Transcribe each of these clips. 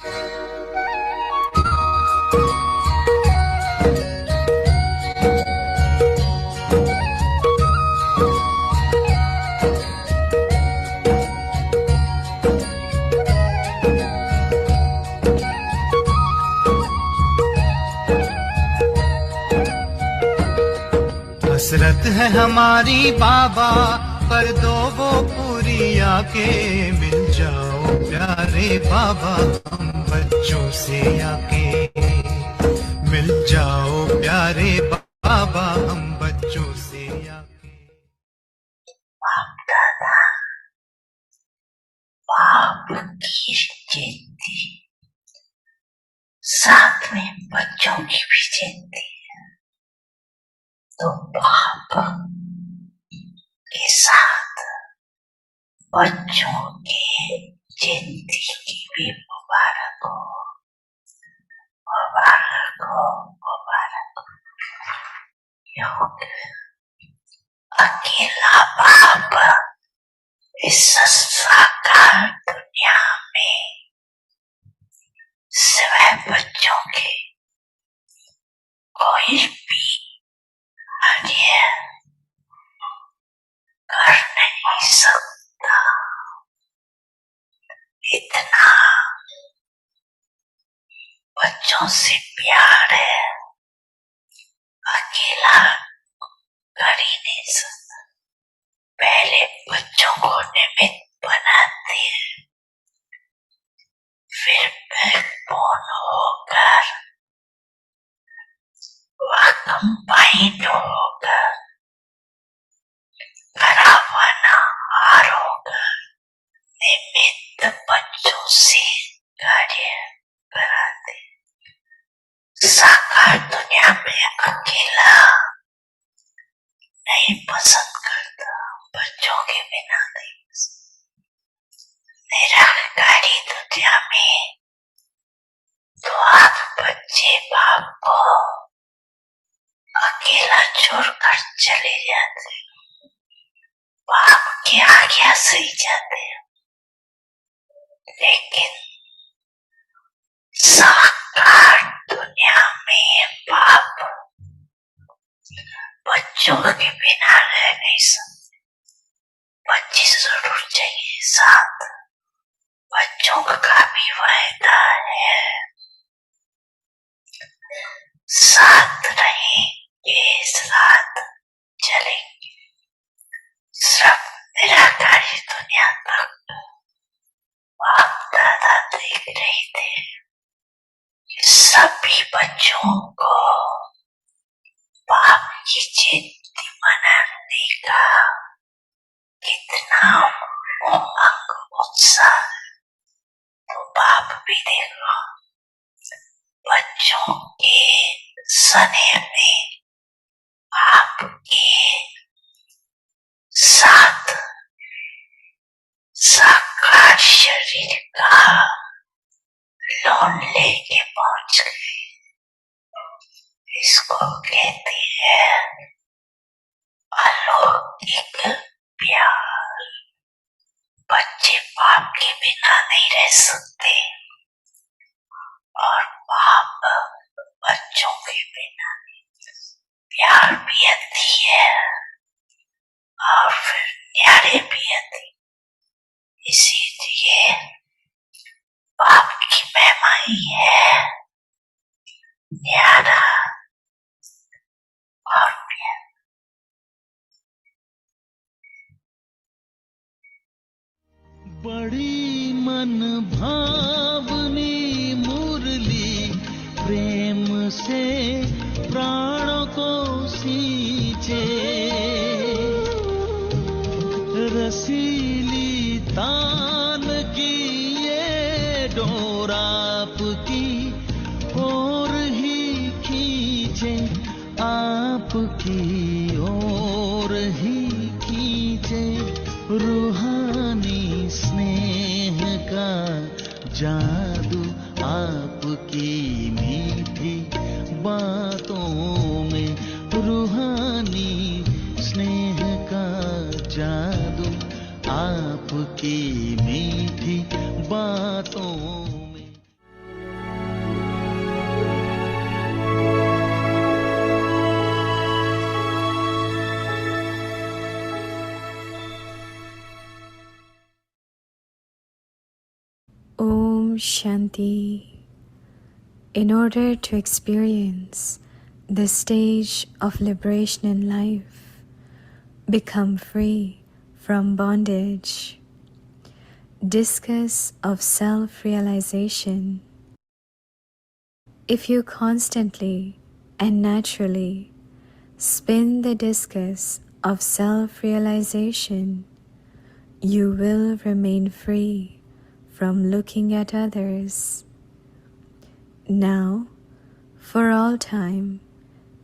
हसरत है हमारी बाबा, कर दो वो पूरी आके। मिल जाओ प्यारे बाबा हम बच्चों से आके। मिल जाओ प्यारे बाबा हम बच्चों से आके। बाप दादा, बाप की जयंती, साथ में बच्चों की भी जयंती है, तो बाप के साथ बच्चों के जयंती की भी मुबारक हो, मुबारक हो, मुबारक हो। अकेला बाप इस साकार दुनिया में सिवाय बच्चों के कोई भी कार्य कर नहीं सकता। इतना बच्चों से प्यार है, अकेला कर ही नहीं सकता। पहले बच्चों को निमित्त बनाते हैं, फिर बैकबोन होकर वह कंबाइंड होकर करावाना हार होकर निमित्त बच्चों से कार्य कराते। साकार दुनिया में अकेला नहीं पसंद करता, बच्चों के बिना नहीं पसंद। निराकारी दुनिया में तो आप बच्चे बाप को अकेला छोड़कर चले जाते, बाप की आज्ञा से ही जाते। लेकिन साकार दुनिया में बाप बच्चों के बिना रह नहीं सकते। बच्चे जरूर चाहिए साथ, बच्चों का भी वायदा है साथ रहेंगे, साथ चलेंगे, सब निराकारी दुनिया तक। बाप दादा देख रहे थे कि सभी बच्चों को बाप की जयंती मनाने का कितना उमंग उत्साह। तो बाप भी देखो बच्चों के स्नेह में आपके साथ साकार शरीर का लोन लेके पहुंच गए। इसको कहते हैं अलौकिक प्यार। बच्चे बाप के बिना नहीं रह सकते और बाप बच्चों के बिना प्यार भी आती है और फिर न्यारे भी आती। इसीलिए बाप की महिमा ही है न्यारा और प्यार। बड़ी मन भावनी मुरली प्रेम से प्राणों को सींचे, रसीली तान की ये डोर आपकी ओर ही खींचे, आपकी ओर ही खींचे। रूहानी स्नेह का जादू आपकी मीठी बातों में, रूहानी स्नेह का जादू आपकी मीठी बातों में। Shanti. In order to experience the stage of liberation in life, become free from bondage, discus of self-realization. If you constantly and naturally spin the discus of self-realization, you will remain free from looking at others. Now, for all time,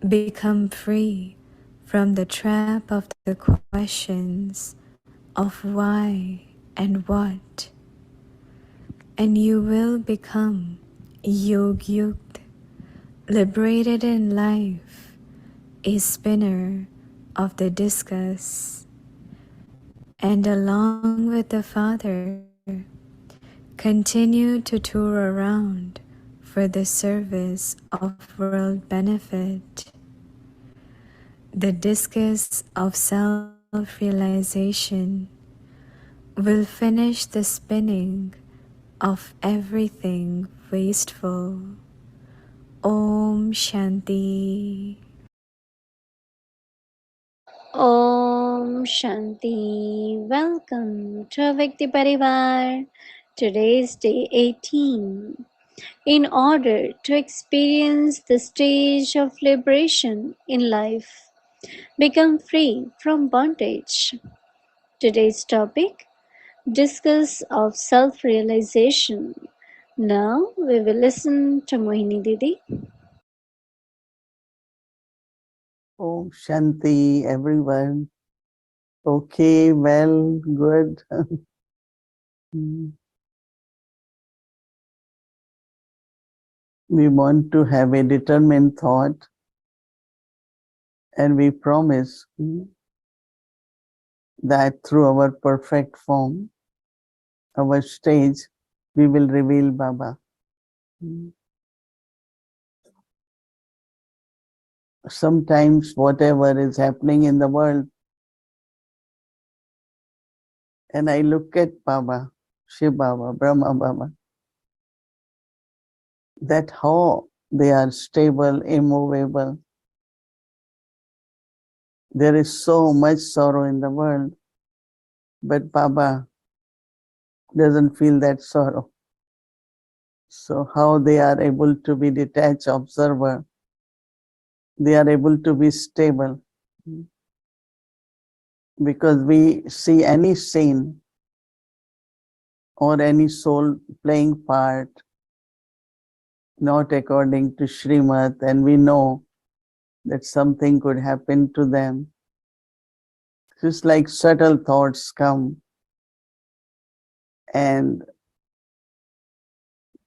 become free from the trap of the questions of why and what, and you will become yog-yukt, liberated in life, a spinner of the discus, and along with the Father, continue to tour around for the service of world benefit. The discus of self-realization will finish the spinning of everything wasteful. Om Shanti. Om Shanti. Welcome to Vyakti Parivar. Today is day 18. In order to experience the stage of liberation in life, become free from bondage. Today's topic, discuss of self-realization. Now we will listen to Mohini Didi. Om Shanti, everyone. Okay, well, good. We want to have a determined thought, and we promise that through our perfect form, our stage, we will reveal Baba. Sometimes whatever is happening in the world, and I look at Baba, Shiv Baba, Brahma Baba, that how they are stable, immovable. There is so much sorrow in the world, but Baba doesn't feel that sorrow. So how they are able to be detached observer, they are able to be stable. Because we see any scene or any soul playing part not according to Srimad, and we know that something could happen to them. Just like subtle thoughts come, and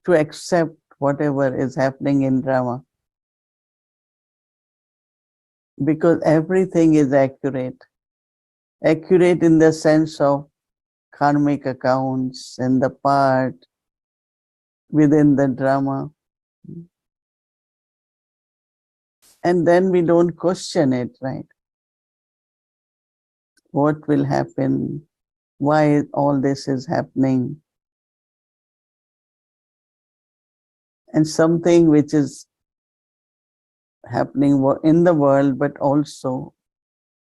to accept whatever is happening in drama, because everything is accurate. Accurate in the sense of karmic accounts and the part within the drama. And then we don't question it, right? What will happen? Why all this is happening? And something which is happening in the world, but also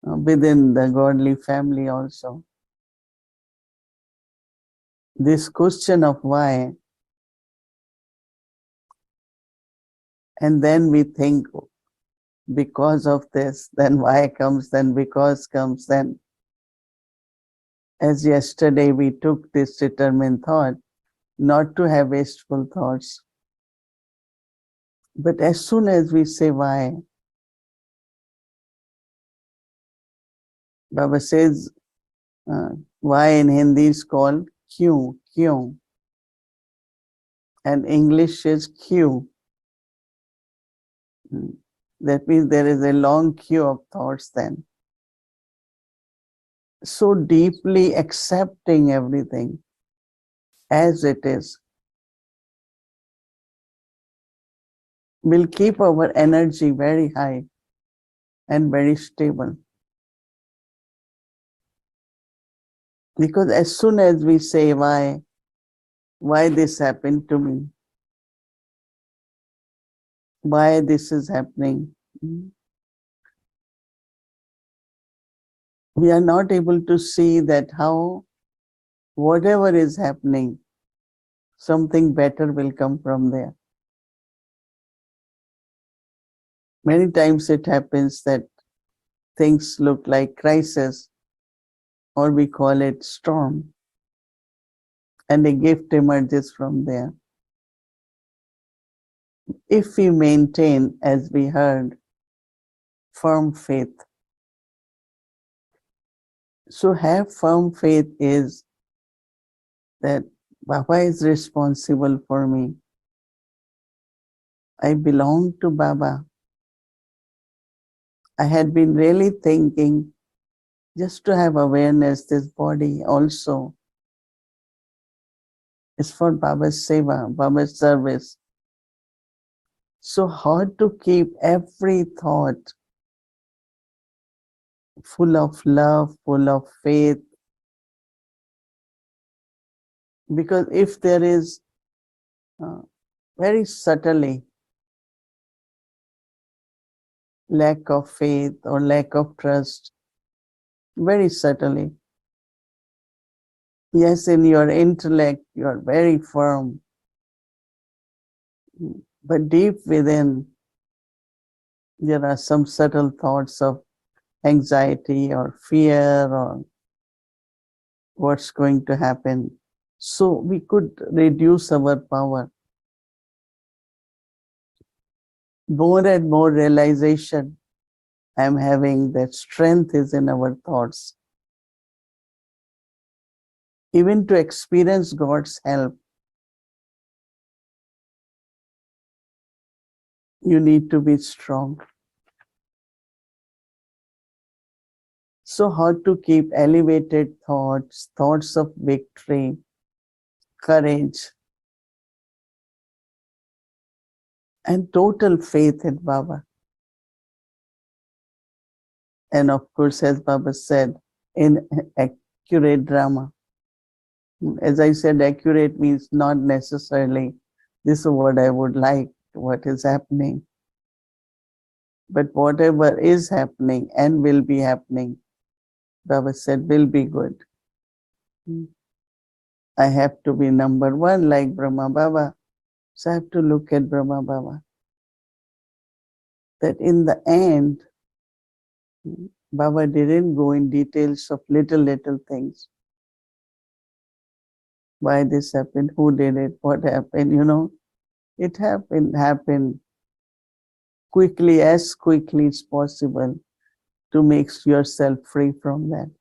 within the godly family also. This question of why, and then we think because of this, then why comes, then because comes, then as yesterday we took this determined thought not to have wasteful thoughts. But as soon as we say why, Baba says, why in Hindi is called kyun, kyun. And English is queue. That means there is a long queue of thoughts then. So deeply accepting everything as it is will keep our energy very high and very stable. Because as soon as we say why, why this happened to me, why this is happening. We are not able to see that how whatever is happening, something better will come from there. Many times it happens that things look like crisis, or we call it storm, and a gift emerges from there. If we maintain, as we heard, firm faith. So have firm faith is that Baba is responsible for me. I belong to Baba. I had been really thinking just to have awareness, this body also is for Baba's seva, Baba's service. So hard to keep every thought full of love, full of faith. Because if there is very subtly lack of faith or lack of trust, very subtly, yes, in your intellect, you are very firm, but deep within, there are some subtle thoughts of anxiety or fear or what's going to happen. So we could reduce our power. More and more realization I'm having that strength is in our thoughts. Even to experience God's help, you need to be strong. So hard to keep elevated thoughts, thoughts of victory, courage, and total faith in Baba. And of course, as Baba said, in accurate drama. As I said, accurate means not necessarily this is what I would like, what is happening. But whatever is happening and will be happening, Baba said, will be good. I have to be number one like Brahma Baba. So I have to look at Brahma Baba. That in the end, Baba didn't go in details of little things. Why this happened, who did it, what happened, it happened quickly, as quickly as possible to make yourself free from that.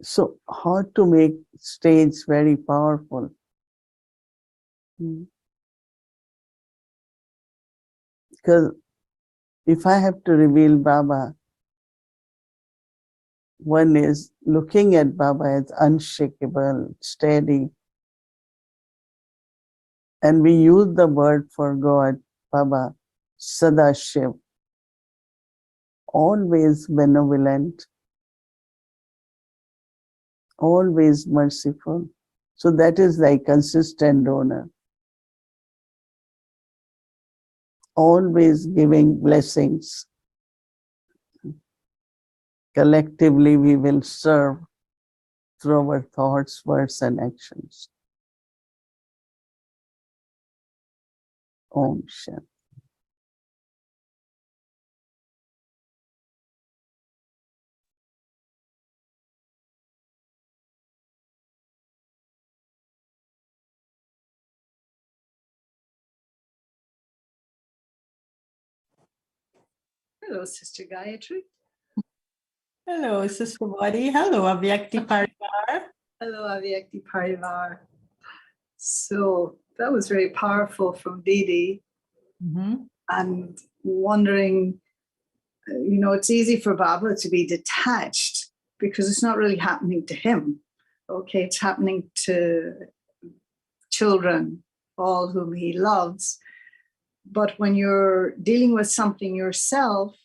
So how to make stage very powerful. Because if I have to reveal Baba, one is looking at Baba as unshakable, steady. And we use the word for God, Baba, Sadashiv, always benevolent, always merciful. So that is like consistent donor. Always giving blessings. Collectively we will serve through our thoughts, words, and actions. Om Shanti. Hello, Sister Gayatri. Hello, Sister Wadi. Hello, Avyakti Parivar. Hello, Avyakti Parivar. So that was very powerful from Didi. And wondering, it's easy for Baba to be detached because it's not really happening to him. Okay, it's happening to children, all whom he loves. But when you're dealing with something yourself,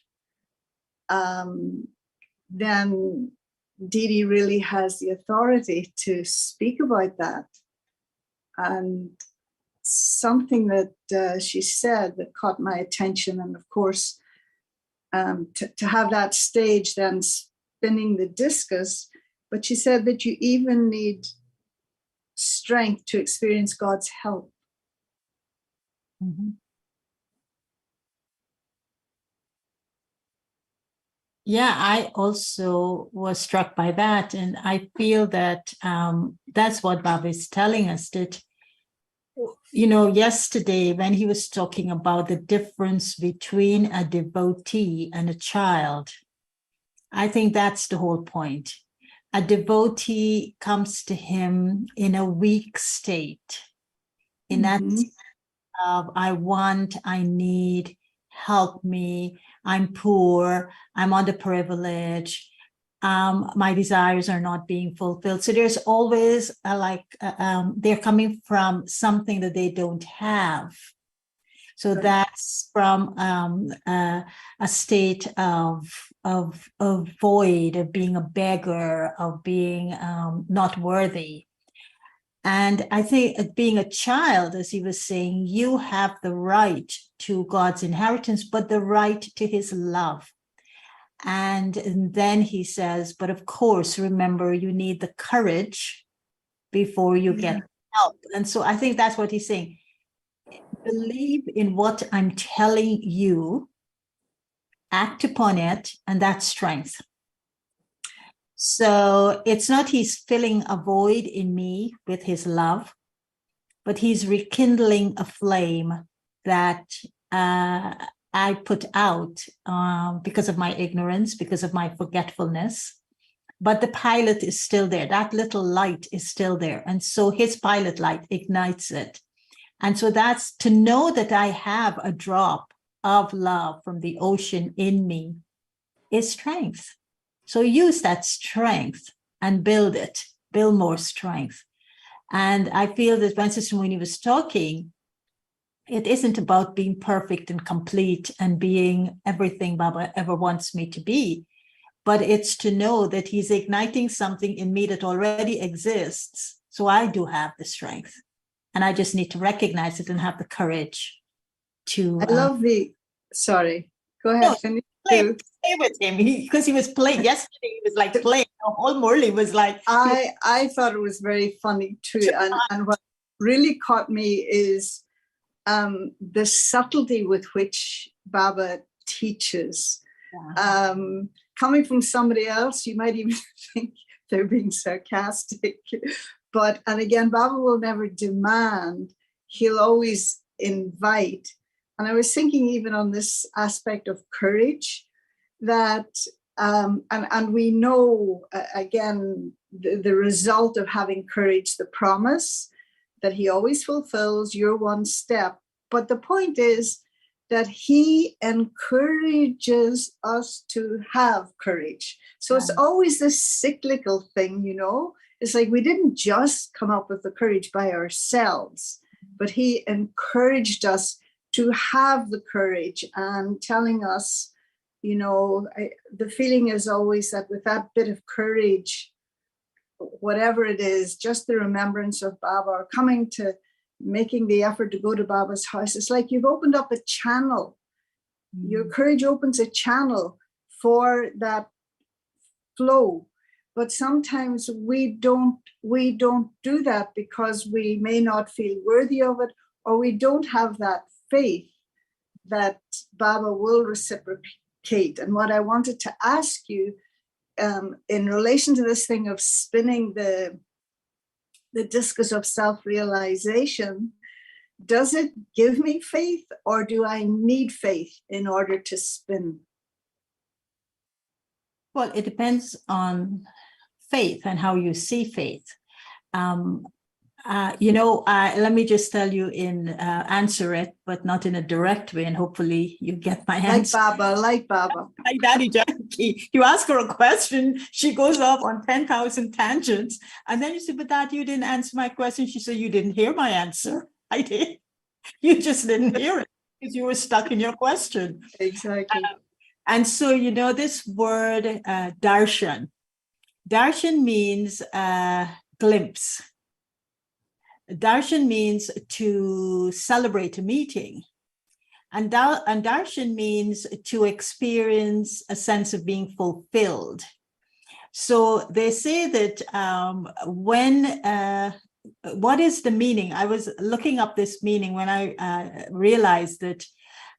then Didi really has the authority to speak about that. And something that she said that caught my attention, and of course, to have that stage then spinning the discus, but she said that you even need strength to experience God's help. Mm-hmm. Yeah, I also was struck by that. And I feel that that's what Baba is telling us, that, you know, yesterday when he was talking about the difference between a devotee and a child, I think that's the whole point. A devotee comes to him in a weak state, in that of I want, I need, help me, I'm poor, I'm underprivileged, my desires are not being fulfilled. So there's always they're coming from something that they don't have. So that's from a state of void, of being a beggar, of being not worthy. And I think being a child, as he was saying, you have the right to God's inheritance, but the right to his love. And then he says, but of course, remember, you need the courage before you get help. And so I think that's what he's saying. Believe in what I'm telling you, act upon it, and that's strength. So it's not he's filling a void in me with his love, but he's rekindling a flame that I put out because of my ignorance, because of my forgetfulness. But the pilot is still there. That little light is still there. And so his pilot light ignites it. And so that's to know that I have a drop of love from the ocean in me is strength. So use that strength and build it, build more strength. And I feel that when Sister Mohini was talking, it isn't about being perfect and complete and being everything Baba ever wants me to be, but it's to know that he's igniting something in me that already exists. So I do have the strength, and I just need to recognize it and have the courage to. I love sorry, go ahead. No, play with him because he was playing yesterday. He was like playing. All Morley was like. I thought it was very funny too, and what really caught me is the subtlety with which Baba teaches. Yeah. Coming from somebody else, you might even think they're being sarcastic. And again, Baba will never demand, he'll always invite. And I was thinking even on this aspect of courage, that, and we know, again, the result of having courage, the promise that he always fulfills your one step. But the point is that he encourages us to have courage. So it's always this cyclical thing, you know. It's like we didn't just come up with the courage by ourselves, but he encouraged us to have the courage and telling us, you know, the feeling is always that with that bit of courage, whatever it is, just the remembrance of Baba or coming to making the effort to go to Baba's house, it's like you've opened up a channel. Your courage opens a channel for that flow. But sometimes we don't do that because we may not feel worthy of it, or we don't have that faith that Baba will reciprocate. And what I wanted to ask you in relation to this thing of spinning the discus of self-realization, does it give me faith, or do I need faith in order to spin? Well, it depends on faith and how you see faith. Let me just tell you answer it, but not in a direct way, and hopefully you get my answer. Like Baba. Like Daddy Jackie. You ask her a question, she goes off on 10,000 tangents, and then you say, but Dad, you didn't answer my question. She said, you didn't hear my answer. I did. You just didn't hear it because you were stuck in your question. Exactly. And so, you know, this word darshan, Darshan means glimpse. Darshan means to celebrate a meeting. And darshan means to experience a sense of being fulfilled. So they say that what is the meaning? I was looking up this meaning when I realized that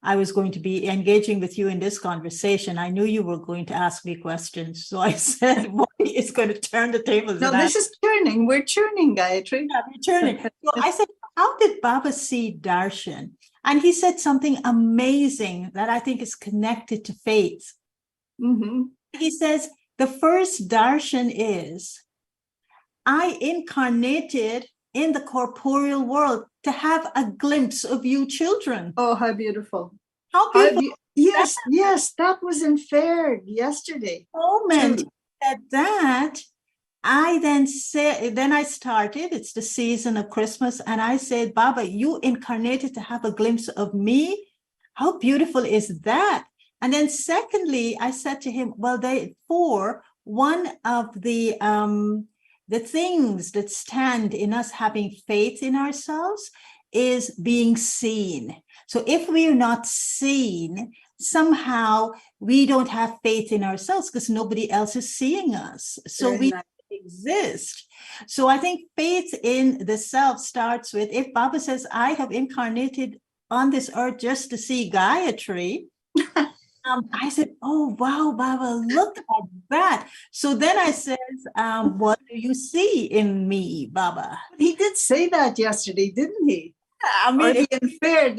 I was going to be engaging with you in this conversation. I knew you were going to ask me questions. So I said, "What is going to turn the tables?" No, this is turning. We're turning, Gayatri. Yeah, we're turning. So I said, how did Baba see darshan? And he said something amazing that I think is connected to faith. Mm-hmm. He says, the first darshan is, I incarnated in the corporeal world to have a glimpse of you children. Oh, how beautiful. How beautiful. Yes, that was in Fair yesterday. Moment at that, I then I started, it's the season of Christmas, and I said, Baba, you incarnated to have a glimpse of me. How beautiful is that? And then secondly, I said to him, well, one of the things that stand in us having faith in ourselves is being seen. So if we're not seen, somehow we don't have faith in ourselves because nobody else is seeing us. So we exist. So I think faith in the self starts with, if Baba says, I have incarnated on this earth just to see Gayatri, I said, oh, wow, Baba, look at that. So then I said, what do you see in me, Baba? He did say that yesterday, didn't he? I mean,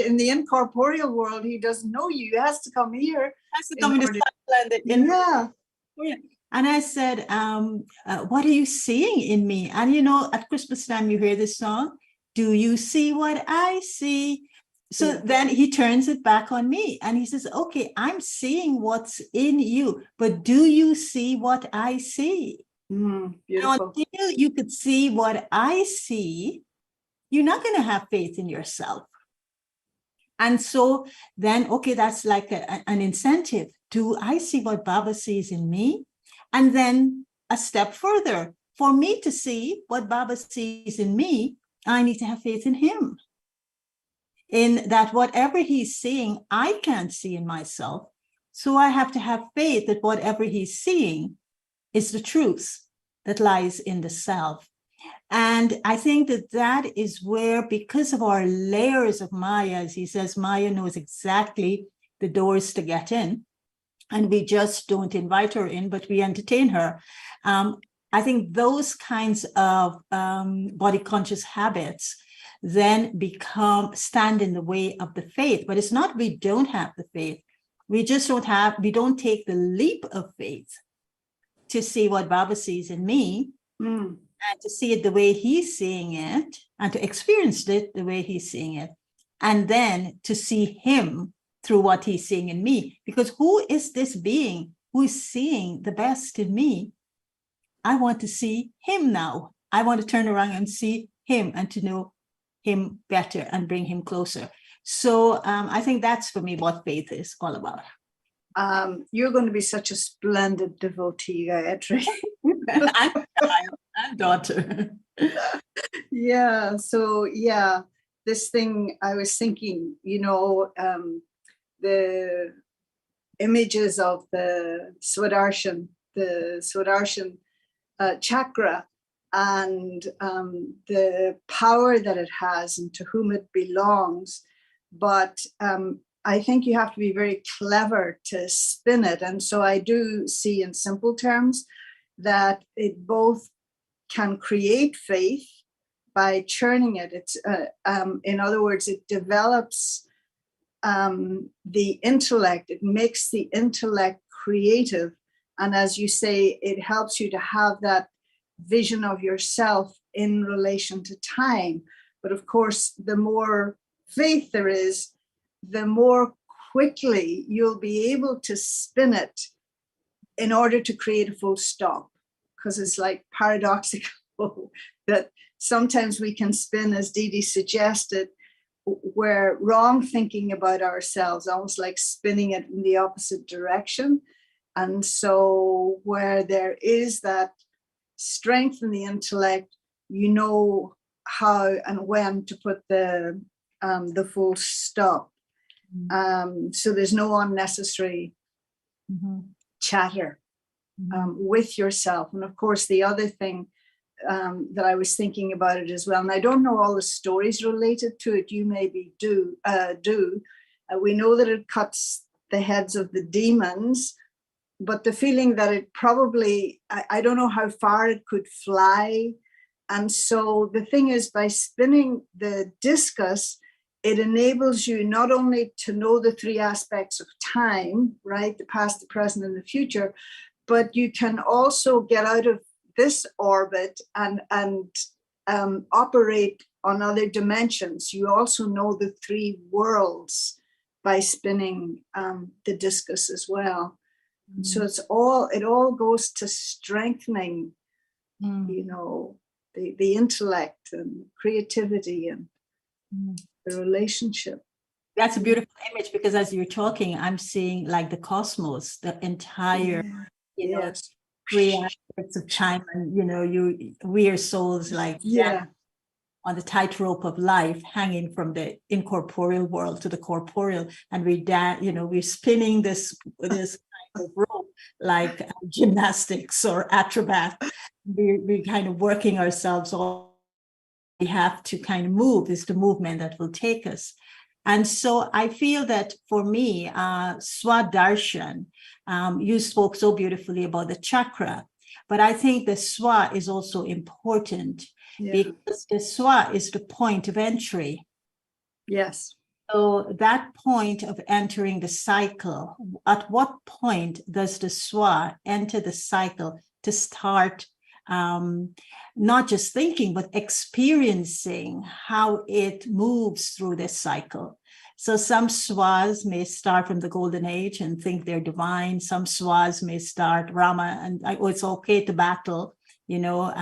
in the incorporeal world, he doesn't know you. He has to come here. Has to come in the Yeah. And I said, what are you seeing in me? And at Christmas time, you hear this song, do you see what I see? So then he turns it back on me and he says, okay, I'm seeing what's in you, but do you see what I see? Beautiful. Until you could see what I see, you're not going to have faith in yourself. And so then, okay, that's like an incentive. Do I see what Baba sees in me? And then a step further, for me to see what Baba sees in me, I need to have faith in him. In that whatever he's seeing, I can't see in myself. So I have to have faith that whatever he's seeing is the truth that lies in the self. And I think that is where, because of our layers of Maya, as he says, Maya knows exactly the doors to get in. And we just don't invite her in, but we entertain her. I think those kinds of body conscious habits then stand in the way of the faith. But it's not we don't have the faith. We don't take the leap of faith to see what Baba sees in me and to see it the way he's seeing it and to experience it the way he's seeing it. And then to see him through what he's seeing in me. Because who is this being who is seeing the best in me? I want to see him now. I want to turn around and see him and to know him better and bring him closer. So I think that's for me what faith is all about. You're going to be such a splendid devotee, Gayatri. I'm daughter. Yeah. So this thing I was thinking, the images of the Swaдаrshan chakra and the power that it has and to whom it belongs. But I think you have to be very clever to spin it. And so I do see in simple terms that it both can create faith by churning it. It's in other words, it develops the intellect. It makes the intellect creative. And as you say, it helps you to have that vision of yourself in relation to time. But of course, the more faith there is, the more quickly you'll be able to spin it in order to create a full stop. Because it's like paradoxical that sometimes we can spin, as Didi suggested, we're wrong thinking about ourselves, almost like spinning it in the opposite direction. And so where there is that strengthen the intellect, you know how and when to put the full stop. So there's no unnecessary chatter with yourself. And of course, the other thing that I was thinking about it as well, and I don't know all the stories related to it, you maybe do. We know that it cuts the heads of the demons, but the feeling that it probably, I don't know how far it could fly. And so the thing is, by spinning the discus, it enables you not only to know the three aspects of time, right? The past, the present, and the future, but you can also get out of this orbit and operate on other dimensions. You also know the three worlds by spinning the discus as well. So it all goes to strengthening, you know, the intellect and creativity and the relationship. That's a beautiful image, because as you're talking, I'm seeing like the cosmos, the entire, you know, three aspects of time, and you know, we are souls like on the tightrope of life, hanging from the incorporeal world to the corporeal, and we're spinning this kind of rope like gymnastics or acrobat. We're kind of working ourselves all. We have to kind of move, is the movement that will take us. And so I feel that for me, Swadarshan, you spoke so beautifully about the chakra, but I think the Swa is also important because the Swa is the point of entry. Yes. So that point of entering the cycle, at what point does the Swa enter the cycle to start not just thinking, but experiencing how it moves through this cycle? So some Swas may start from the golden age and think they're divine. Some Swas may start Rama and it's okay to battle. You know,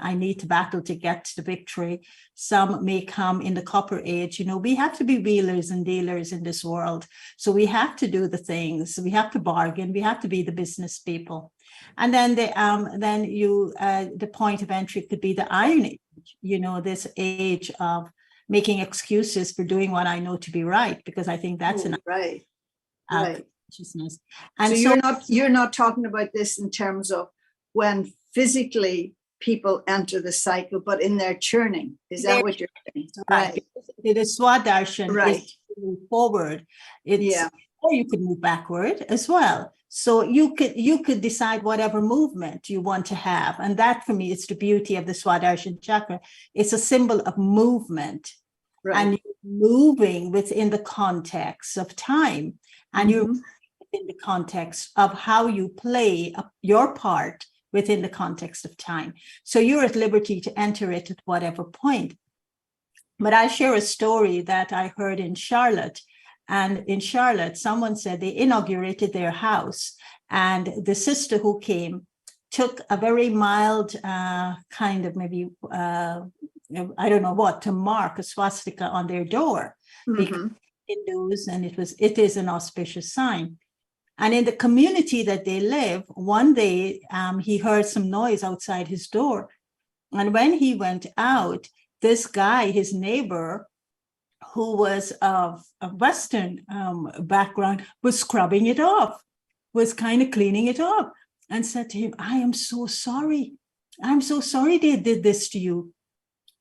I need to battle to get to the victory. Some may come in the copper age. You know, we have to be wheelers and dealers in this world. So we have to do the things. We have to bargain. We have to be the business people. And then the point of entry could be the Iron Age. You know, this age of making excuses for doing what I know to be right, because I think that's right. consciousness. And so you're not talking about this in terms of when physically people enter the cycle, but in their churning. Is that what you're saying? Right. The Swadarshan is moving forward. Or you could move backward as well. So you could decide whatever movement you want to have. And that, for me, is the beauty of the Swadarshan chakra. It's a symbol of movement. Right. And you're moving within the context of time. And you're in the context of how you play your part within the context of time. So you're at liberty to enter it at whatever point. But I share a story that I heard in Charlotte. And in Charlotte, someone said they inaugurated their house, and the sister who came took a very mild kind of maybe, I don't know what, to mark a swastika on their door. Because Hindus, and it is an auspicious sign. And in the community that they live, one day he heard some noise outside his door. And when he went out, this guy, his neighbor, who was of a Western background, was scrubbing it off, was kind of cleaning it up, and said to him, I am so sorry. I'm so sorry they did this to you.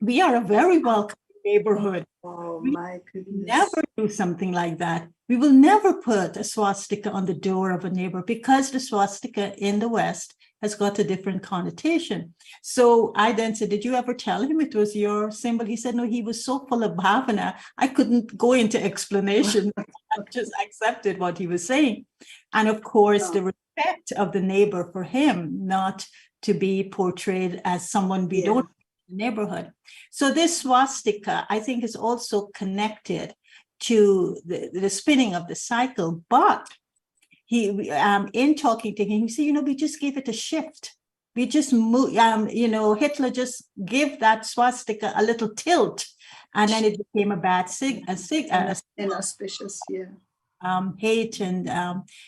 We are a very welcome neighborhood. Oh, my goodness. Never do something like that. We will never put a swastika on the door of a neighbor, because the swastika in the West has got a different connotation. So I then said, did you ever tell him it was your symbol? He said, no, he was so full of bhavana, I couldn't go into explanation. I just accepted what he was saying. And of course, the respect of the neighbor for him, not to be portrayed as someone we don't in the neighborhood. So this swastika, I think, is also connected to the spinning of the cycle, but he, in talking to him, he said, we just gave it a shift. We just moved, Hitler just gave that swastika a little tilt, and then it became a bad inauspicious, hate and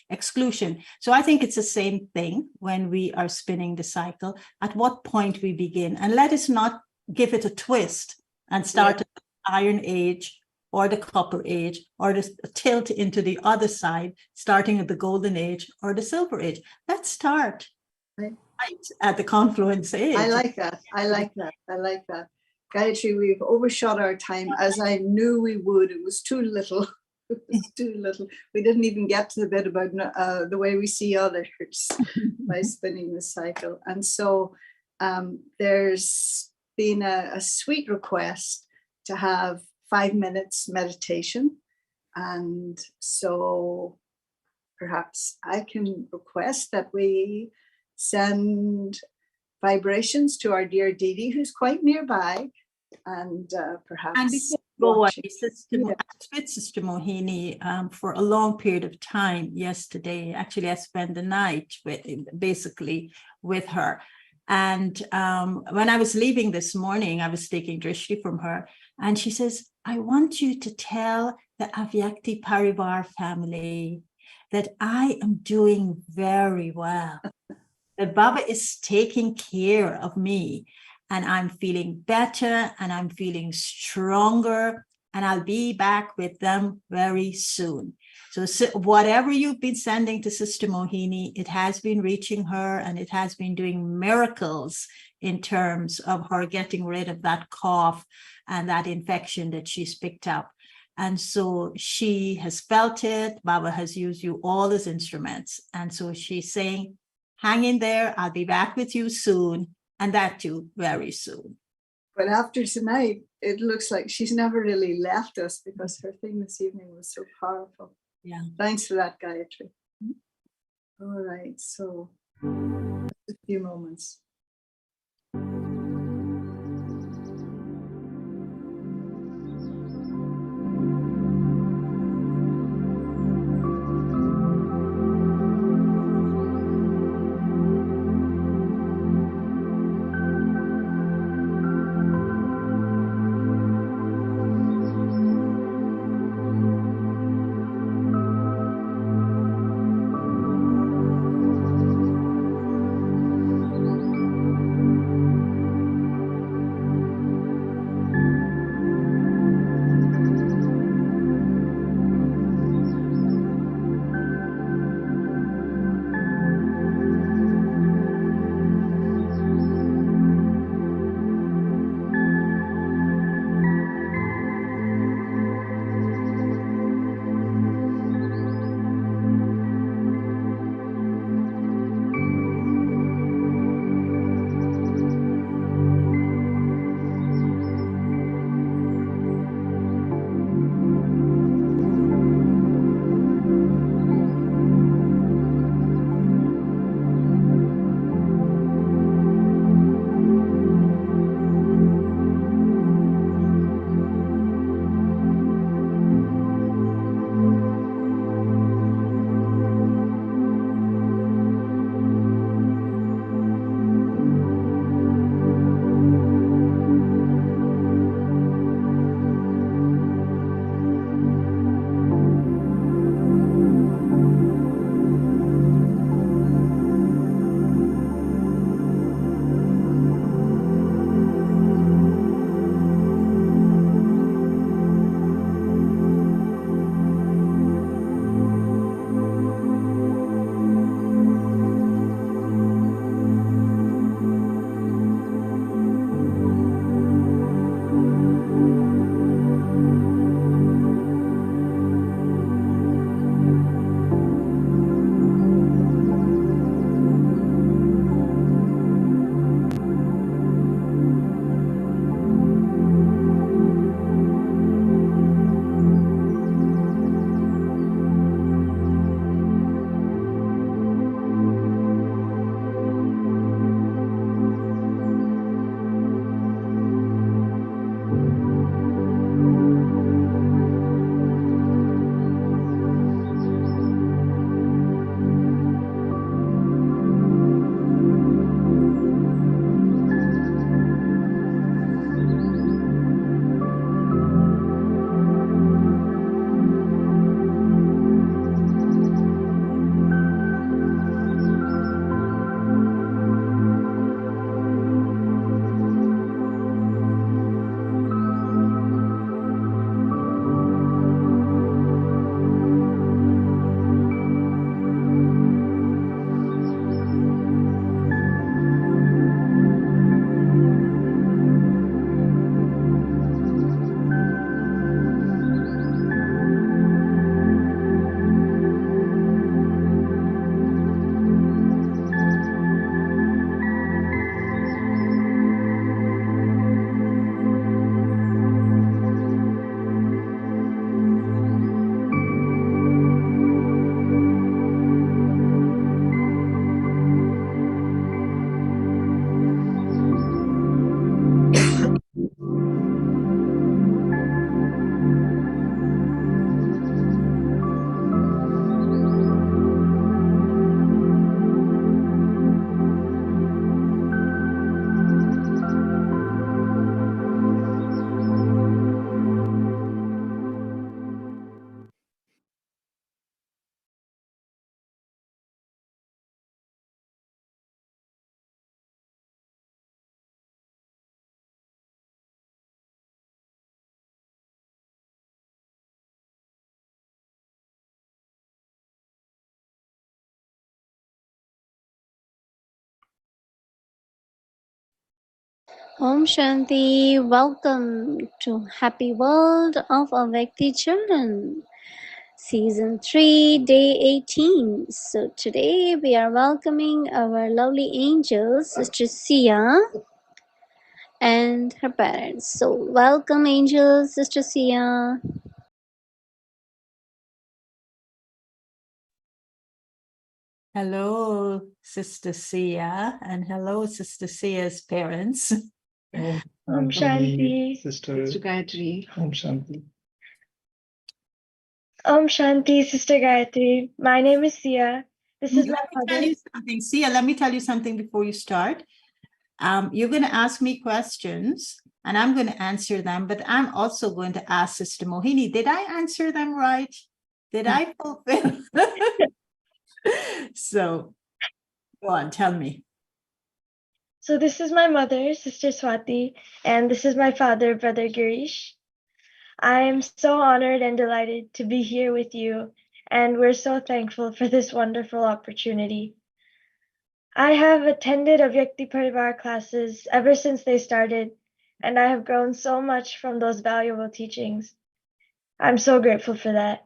exclusion. So I think it's the same thing when we are spinning the cycle, at what point we begin. And let us not give it a twist and start at the Iron Age or the Copper Age, or the tilt into the other side, starting at the Golden Age or the Silver Age. Let's start right at the confluence age. I like that. I like that. I like that. Gayatri, we've overshot our time, as I knew we would. It was too little. It was too little. We didn't even get to the bit about the way we see others by spinning the cycle. And so there's been a sweet request to have 5 minutes meditation. And so perhaps I can request that we send vibrations to our dear Didi, who's quite nearby, and perhaps. And before we go on, Sister Mohini, for a long period of time yesterday, actually I spent the night basically with her. And when I was leaving this morning, I was taking drishti from her, and she says, I want you to tell the Avyakti Parivar family that I am doing very well. That Baba is taking care of me, and I'm feeling better, and I'm feeling stronger, and I'll be back with them very soon. So whatever you've been sending to Sister Mohini, it has been reaching her, and it has been doing miracles in terms of her getting rid of that cough and that infection that she's picked up. And so she has felt it. Baba has used you all as instruments. And so she's saying, hang in there, I'll be back with you soon, and that too very soon. But after tonight, it looks like she's never really left us, because her thing this evening was so powerful. Yeah. Thanks for that, Gayatri. All right, so a few moments. Om Shanti, welcome to Happy World of Avyakti Children, Season 3, Day 18. So today we are welcoming our lovely angels, Sister Sia and her parents. So welcome angels, Sister Sia. Hello, Sister Sia, and hello, Sister Sia's parents. Om Shanti. Sister Gayatri. Om Shanti. Om Shanti, Sister Gayatri. My name is Sia. This is my Let me tell mother. you something. Sia, let me tell you something before you start. You're going to ask me questions, and I'm going to answer them, but I'm also going to ask Sister Mohini, did I answer them right? Did I fulfill? So, go on, tell me. So this is my mother, Sister Swati, and this is my father, Brother Girish. I am so honored and delighted to be here with you, and we're so thankful for this wonderful opportunity. I have attended Avyakti Parivar classes ever since they started, and I have grown so much from those valuable teachings. I'm so grateful for that.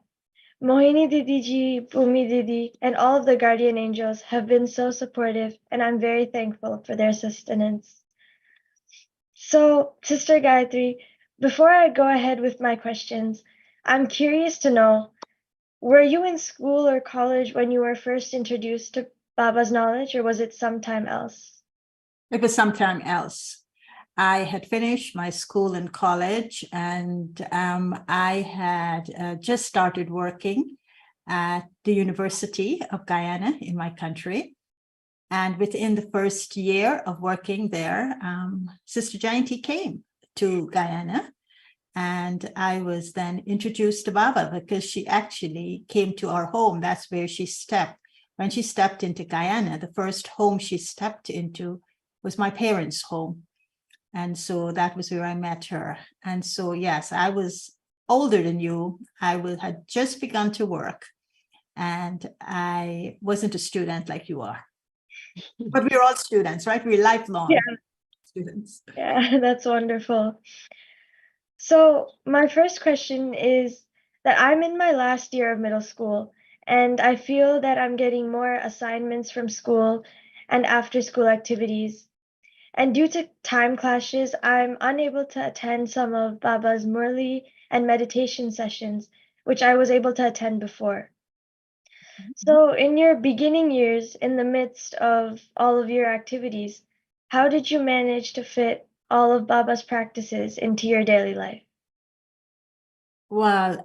Mohini Didi ji, Bhumi Didi, and all of the guardian angels have been so supportive, and I'm very thankful for their sustenance. So, Sister Gayatri, before I go ahead with my questions, I'm curious to know, were you in school or college when you were first introduced to Baba's knowledge, or was it sometime else? It was sometime else. I had finished my school and college, and I had just started working at the University of Guyana in my country. And within the first year of working there, Sister Jayanti came to Guyana, and I was then introduced to Baba because she actually came to our home. That's where she stepped. When she stepped into Guyana, the first home she stepped into was my parents' home. And so that was where I met her. And so, yes, I was older than you. I had just begun to work, and I wasn't a student like you are. But we're all students, right? We're lifelong students. Yeah, that's wonderful. So my first question is that I'm in my last year of middle school, and I feel that I'm getting more assignments from school and after school activities. And due to time clashes, I'm unable to attend some of Baba's Murli and meditation sessions, which I was able to attend before. So in your beginning years, in the midst of all of your activities, how did you manage to fit all of Baba's practices into your daily life? Well,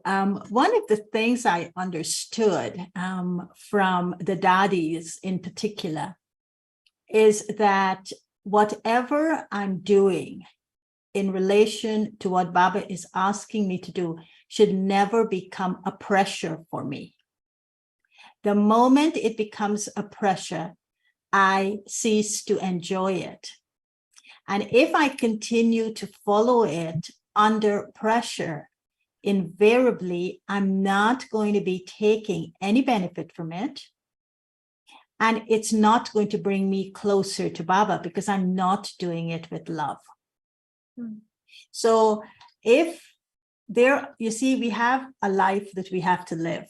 one of the things I understood from the Dadis in particular is that whatever I'm doing in relation to what Baba is asking me to do should never become a pressure for me. The moment it becomes a pressure, I cease to enjoy it. And if I continue to follow it under pressure, invariably, I'm not going to be taking any benefit from it. And it's not going to bring me closer to Baba because I'm not doing it with love. So you see, we have a life that we have to live.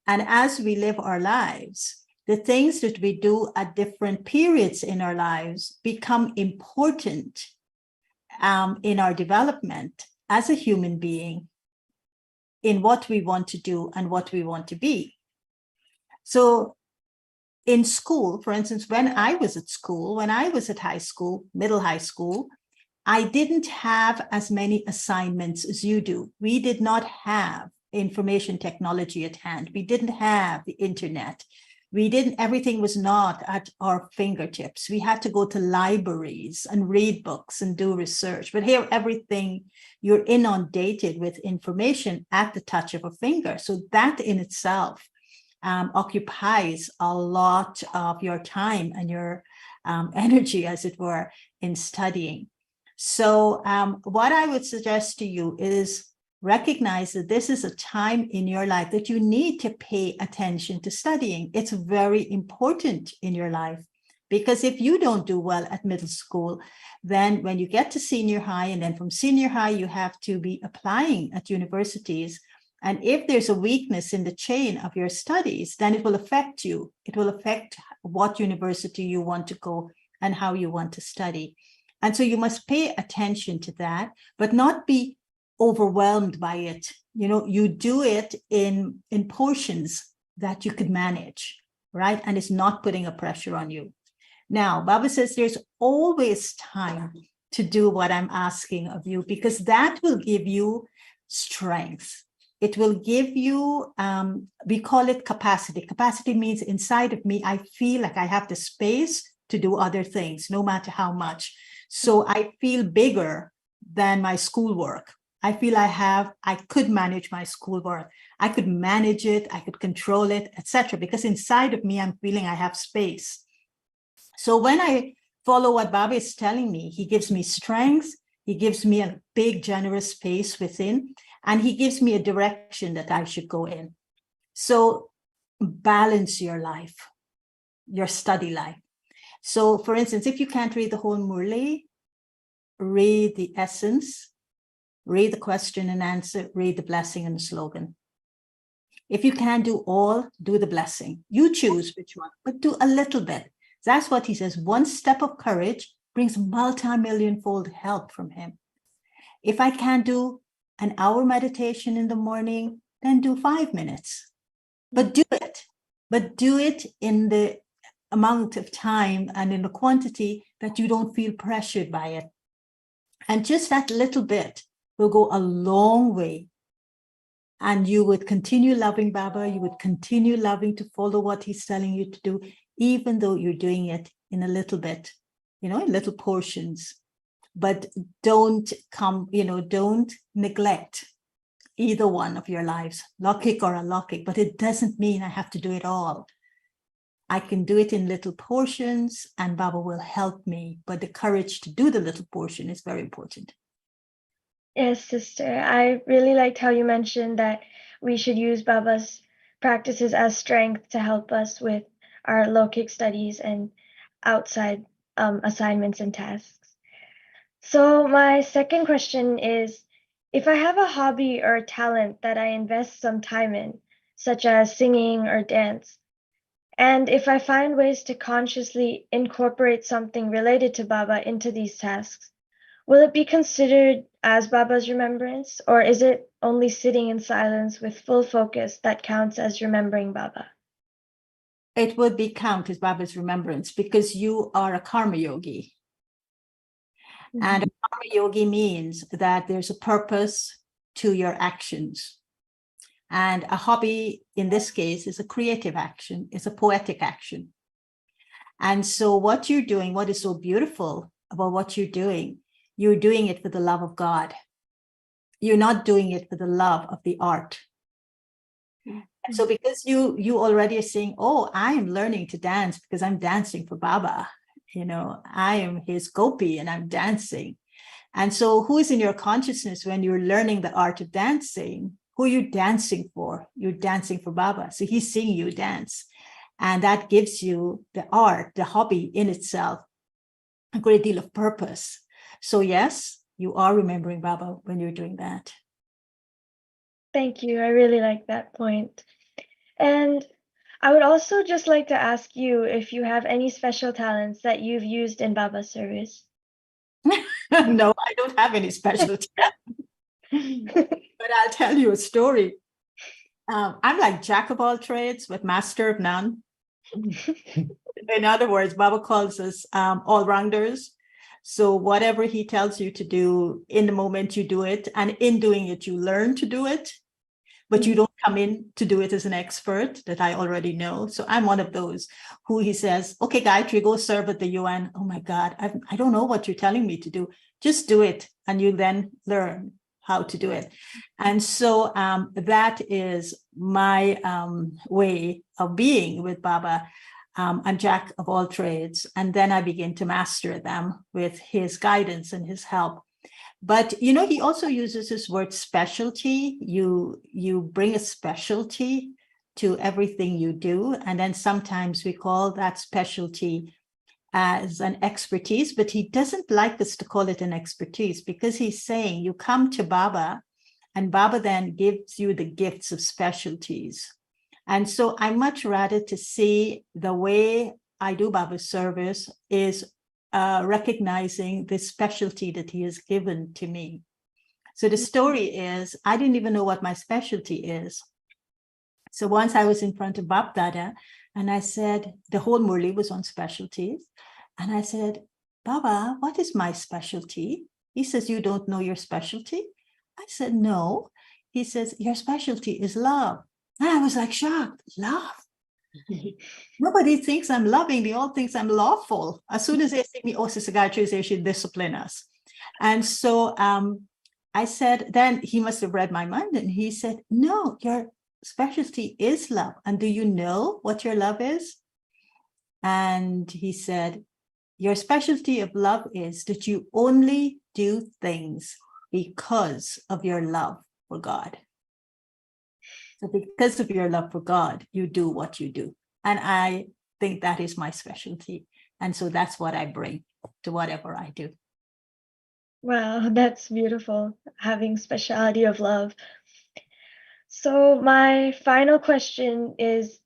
And as we live our lives, the things that we do at different periods in our lives become important in our development as a human being, in what we want to do and what we want to be. So in school, for instance, when I was at school, when I was at high school, middle high school, I didn't have as many assignments as you do. We did not have information technology at hand. We didn't have the internet. Everything was not at our fingertips. We had to go to libraries and read books and do research. But here, everything, you're inundated with information at the touch of a finger. So that in itself occupies a lot of your time and your energy, as it were, in studying. So what I would suggest to you is recognize that this is a time in your life that you need to pay attention to studying. It's very important in your life. Because if you don't do well at middle school, then when you get to senior high, and then from senior high, you have to be applying at universities. And if there's a weakness in the chain of your studies, then it will affect you. It will affect what university you want to go and how you want to study. And so you must pay attention to that, but not be overwhelmed by it. You know, you do it in portions that you could manage, right? And it's not putting a pressure on you. Now, Baba says there's always time to do what I'm asking of you, because that will give you strength. It will give you, we call it capacity. Capacity means inside of me, I feel like I have the space to do other things, no matter how much. So I feel bigger than my schoolwork. I feel I could manage my schoolwork. I could manage it, I could control it, etc. Because inside of me, I'm feeling I have space. So when I follow what Baba is telling me, he gives me strength, he gives me a big, generous space within, and he gives me a direction that I should go in. So balance your life, your study life. So for instance, if you can't read the whole Murli, read the essence, read the question and answer, read the blessing and the slogan. If you can't do all, do the blessing. You choose which one, but do a little bit. That's what he says. One step of courage brings multi-million-fold help from him. If I can't do an hour meditation in the morning, then do 5 minutes. But do it. But do it in the amount of time and in the quantity that you don't feel pressured by it. And just that little bit will go a long way. And you would continue loving Baba, you would continue loving to follow what he's telling you to do, even though you're doing it in a little bit, you know, in little portions. But don't neglect either one of your lives, Lokik or Alokik, but it doesn't mean I have to do it all. I can do it in little portions and Baba will help me, but the courage to do the little portion is very important. Yes, sister. I really liked how you mentioned that we should use Baba's practices as strength to help us with our Lokik studies and outside assignments and tasks. So my second question is, if I have a hobby or a talent that I invest some time in, such as singing or dance, and if I find ways to consciously incorporate something related to Baba into these tasks, will it be considered as Baba's remembrance, or is it only sitting in silence with full focus that counts as remembering Baba? It would be count as Baba's remembrance because you are a karma yogi. Mm-hmm. And a karma yogi means that there's a purpose to your actions. And a hobby, in this case, is a creative action, it's a poetic action. And so what you're doing, what is so beautiful about what you're doing it for the love of God. You're not doing it for the love of the art. And so because you already are saying, oh, I am learning to dance because I'm dancing for Baba. You know, I am his gopi and I'm dancing. And so who is in your consciousness when you're learning the art of dancing? Who are you dancing for? You're dancing for Baba. So he's seeing you dance. And that gives you the art, the hobby in itself, a great deal of purpose. So yes, you are remembering Baba when you're doing that. Thank you. I really like that point. And I would also just like to ask you if you have any special talents that you've used in Baba's service. No, I don't have any special talent. But I'll tell you a story. I'm like jack of all trades, but master of none. In other words, Baba calls us all-rounders. So whatever he tells you to do, in the moment you do it, and in doing it, you learn to do it, but you don't come in to do it as an expert that I already know. So I'm one of those who he says, okay, Gayatri, go serve at the UN. Oh my God, I don't know what you're telling me to do. Just do it. And you then learn how to do it. And so that is my way of being with Baba. I'm jack of all trades. And then I begin to master them with his guidance and his help. But, you know, he also uses this word specialty. You bring a specialty to everything you do. And then sometimes we call that specialty as an expertise, but he doesn't like us to call it an expertise, because he's saying you come to Baba and Baba then gives you the gifts of specialties. And so I much rather to see the way I do Baba's service is recognizing the specialty that he has given to me. So the story is, I didn't even know what my specialty is. So once I was in front of Bab Dada, and I said, the whole Murli was on specialties. And I said, Baba, what is my specialty? He says, you don't know your specialty? I said, no. He says, your specialty is love. And I was like shocked, love? Nobody thinks I'm loving. They all think I'm lawful. As soon as they see me, oh, Sister Gayatri, they should discipline us. And so I said, then he must have read my mind. And he said, no, your specialty is love. And do you know what your love is? And he said, your specialty of love is that you only do things because of your love for God. So because of your love for God, you do what you do. And I think that is my specialty. And so that's what I bring to whatever I do. Wow, that's beautiful, having speciality of love. So my final question is,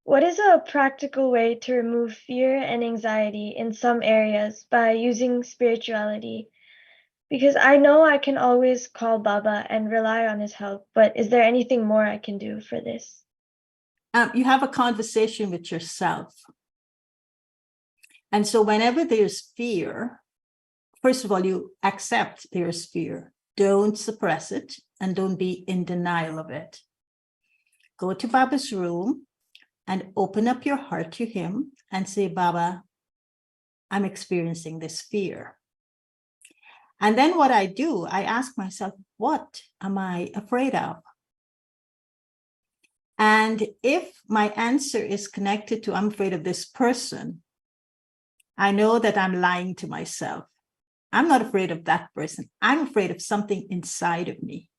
what is a practical way to remove fear and anxiety in some areas by using spirituality? Because I know I can always call Baba and rely on his help, but is there anything more I can do for this? You have a conversation with yourself. And so whenever there's fear, first of all, you accept there's fear. Don't suppress it and don't be in denial of it. Go to Baba's room and open up your heart to him and say, Baba, I'm experiencing this fear. And then what I do, I ask myself, what am I afraid of? And if my answer is connected to, I'm afraid of this person, I know that I'm lying to myself. I'm not afraid of that person. I'm afraid of something inside of me.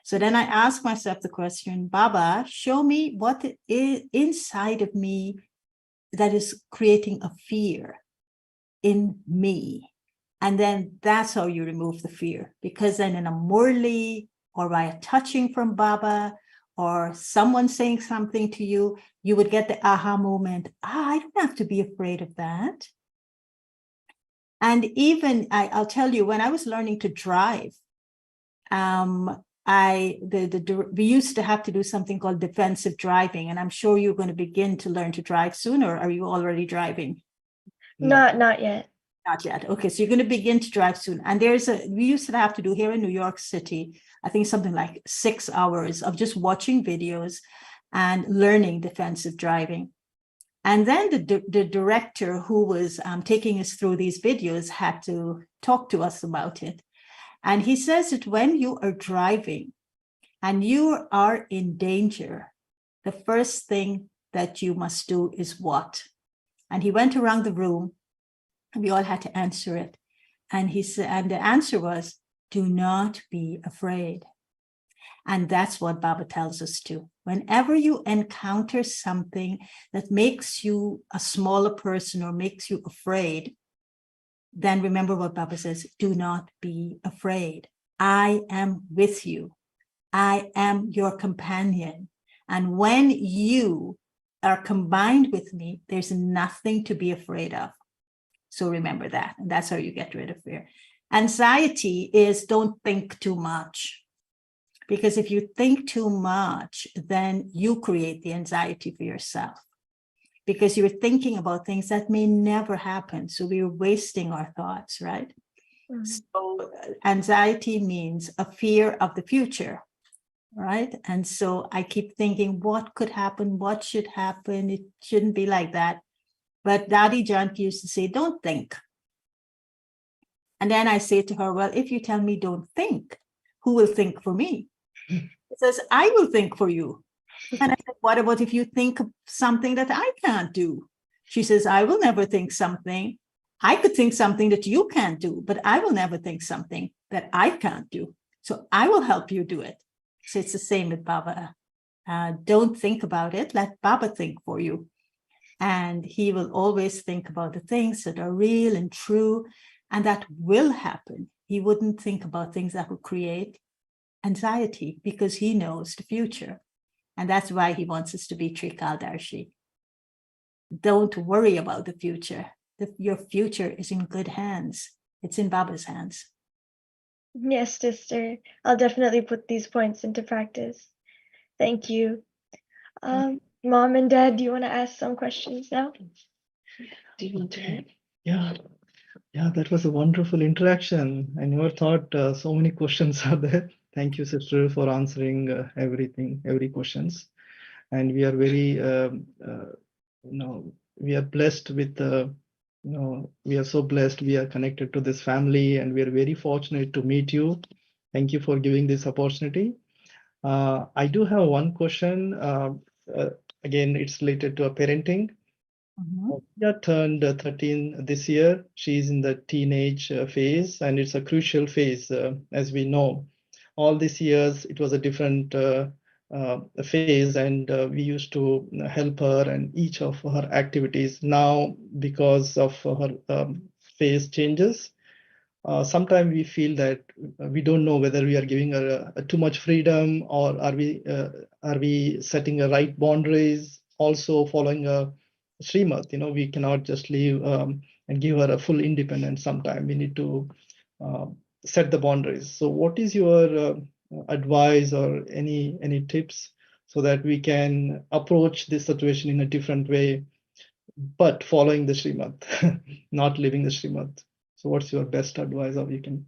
So then I ask myself the question, Baba, show me what is inside of me that is creating a fear in me. And then that's how you remove the fear. Because then in a murli or by a touching from Baba or someone saying something to you, you would get the aha moment. I don't have to be afraid of that. And even I'll tell you, when I was learning to drive, we used to have to do something called defensive driving, and I'm sure you're going to begin to learn to drive soon, or are you already driving? Not yet. Not yet. Okay, so you're going to begin to drive soon. And we used to have to do here in New York City, I think something like 6 hours of just watching videos and learning defensive driving. And then the director who was taking us through these videos had to talk to us about it. And he says that when you are driving and you are in danger, the first thing that you must do is what? And he went around the room and we all had to answer it. And he said, and the answer was, do not be afraid. And that's what Baba tells us to. Whenever you encounter something that makes you a smaller person or makes you afraid, then remember what Baba says, do not be afraid. I am with you. I am your companion. And when you are combined with me, there's nothing to be afraid of. So remember that. And that's how you get rid of fear. Anxiety is don't think too much. Because if you think too much, then you create the anxiety for yourself. Because you're thinking about things that may never happen. So we're wasting our thoughts, right? Mm-hmm. So anxiety means a fear of the future, right? And so I keep thinking, what could happen? What should happen? It shouldn't be like that. But Dadi Janki used to say, don't think. And then I say to her, well, if you tell me don't think, who will think for me? It says, I will think for you. And I said, what about if you think of something that I can't do? She says, I will never think something. I could think something that you can't do, but I will never think something that I can't do. So I will help you do it. So it's the same with Baba. Don't think about it. Let Baba think for you. And he will always think about the things that are real and true and that will happen. He wouldn't think about things that would create anxiety because he knows the future. And that's why he wants us to be Trikaldarshi. Don't worry about the future. Your future is in good hands. It's in Baba's hands. Yes, sister. I'll definitely put these points into practice. Thank you. Mom and Dad, do you want to ask some questions now? Do you want to? Yeah, that was a wonderful interaction. I never thought so many questions are there. Thank you, sister, for answering every questions. And we are very, we are blessed with, we are so blessed. We are connected to this family, and we are very fortunate to meet you. Thank you for giving this opportunity. I do have one question. Again, it's related to parenting. Tia turned 13 this year. She's in the teenage phase, and it's a crucial phase, as we know. All these years, it was a different phase, and we used to help her and each of her activities. Now, because of her phase changes, sometimes we feel that we don't know whether we are giving her too much freedom, or are we setting a right boundaries, also following a Srimad. We cannot just leave and give her a full independence. Sometimes we need to set the boundaries. So what is your advice or any tips so that we can approach this situation in a different way, but following the Srimad, not leaving the Srimad? So what's your best advice, or you can?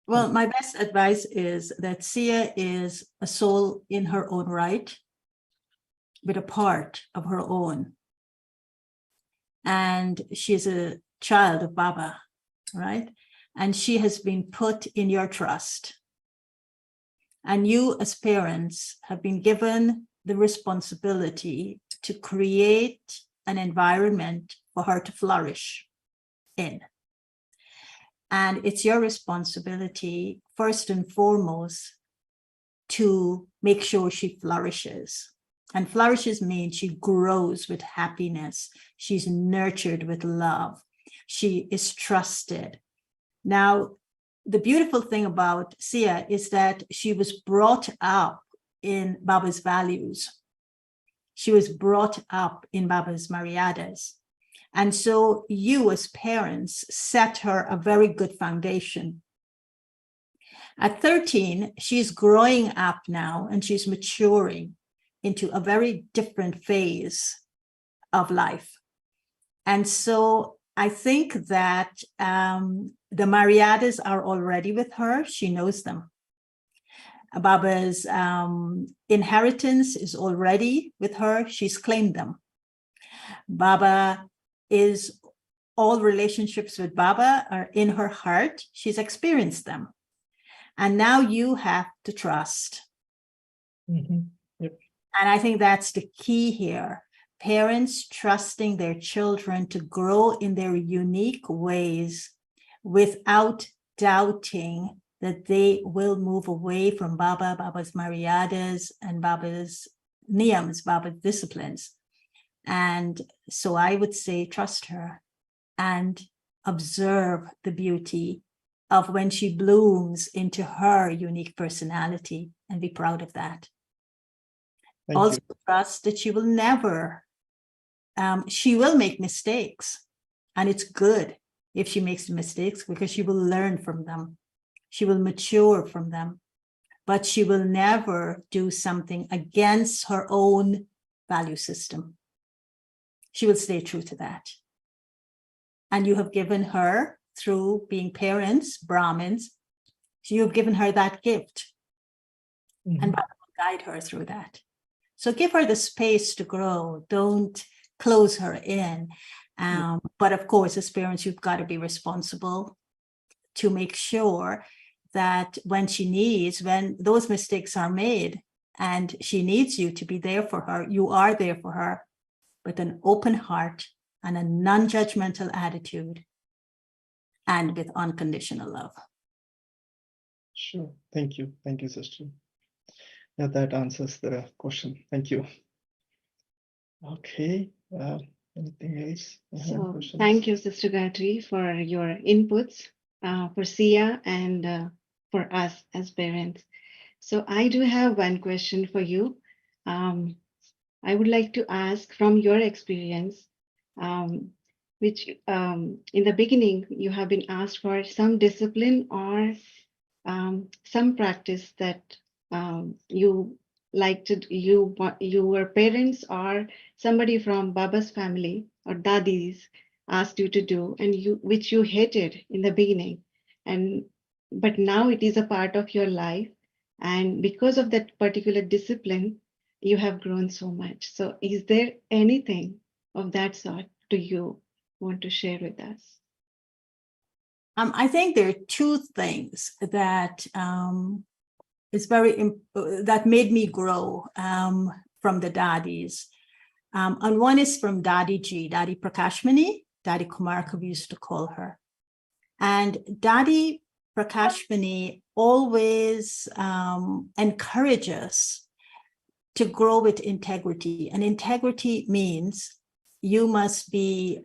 Well, my best advice is that Sia is a soul in her own right, with a part of her own. And she's a child of Baba, right? And she has been put in your trust. And you as parents have been given the responsibility to create an environment for her to flourish in. And it's your responsibility, first and foremost, to make sure she flourishes. And flourishes means she grows with happiness. She's nurtured with love. She is trusted. Now, the beautiful thing about Sia is that she was brought up in Baba's values. She was brought up in Baba's Maryadas. And so you as parents set her a very good foundation. At 13, she's growing up now and she's maturing into a very different phase of life. And so I think that the Maryadas are already with her. She knows them. Baba's inheritance is already with her. She's claimed them. Baba is, all relationships with Baba are in her heart. She's experienced them. And now you have to trust. Mm-hmm. Yep. And I think that's the key here. Parents trusting their children to grow in their unique ways without doubting that they will move away from Baba, Baba's Maryadas, and Baba's niyams, Baba's disciplines. And so I would say trust her and observe the beauty of when she blooms into her unique personality and be proud of that. Thank Also you. trust that she will never, she will make mistakes, and it's good if she makes mistakes because she will learn from them. She will mature from them, but she will never do something against her own value system. She will stay true to that. And you have given her, through being parents, Brahmins, you have given her that gift. Mm-hmm. And Baba will guide her through that. So give her the space to grow. Don't close her in. But of course, as parents, you've got to be responsible to make sure that when those mistakes are made and she needs you to be there for her, you are there for her with an open heart and a non-judgmental attitude and with unconditional love. Sure. Thank you. Thank you, sister. Yeah, that answers the question. Thank you. Okay. Anything else? So thank you, Sister Gayatri, for your inputs, for Sia and for us as parents. So I do have one question for you. I would like to ask from your experience, which in the beginning you have been asked for some discipline or some practice that you like to your parents or somebody from Baba's family or Dadi's asked you to do, and which you hated in the beginning, and but now it is a part of your life, and because of that particular discipline you have grown so much. So is there anything of that sort do you want to share with us? I think there are two things that that made me grow from the Dadis. And one is from Dadi Ji, Dadi Prakashmani, Dadi Kumarka we used to call her. And Dadi Prakashmani always encourages us to grow with integrity. And integrity means you must be